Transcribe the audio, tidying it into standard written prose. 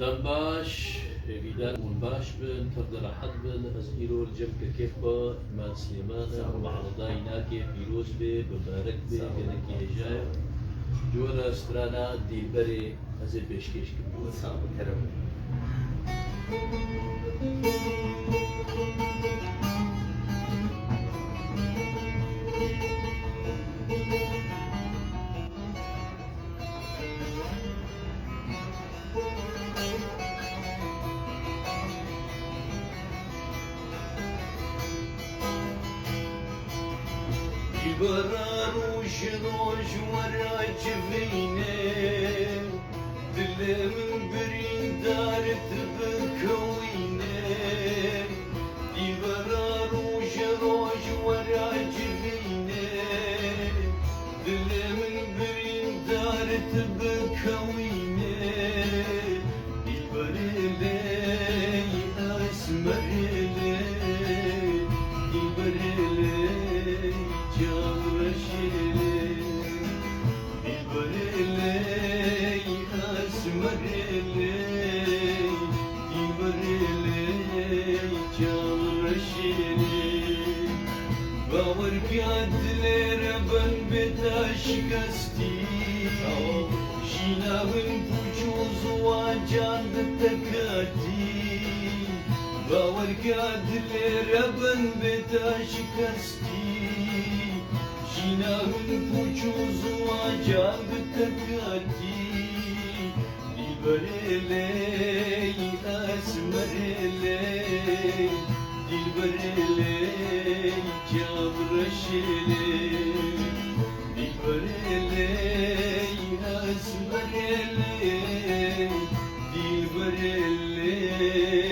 دەمباش هێویدارمون باش بن تەردەراحەت بن ئەس ئیرۆ جەمکە کێف بە ئیمان سلێمانە مەعەڵەدای ناکێ پیرۆز بێ بەبارەک بێ گەلێکی هێژایە جۆرە سترانە دیلبەرێ ئەزێ پێشکەش کردووە ساڵکەرم برا روش ورا جفينه دل من برين دارت بكوينه برا روش ورا جفينه دل من برين دارت بكوينه برلي اسمر لي برلي باور کردلere ben betaşkasti Şinavın puçuzu acandı takati باور کردلere ben betaşkasti Şinavın puçuzu acandı takati Dilbereley asmereley Dilbereley kavraşeley Dilbereley asmereley Dilbereley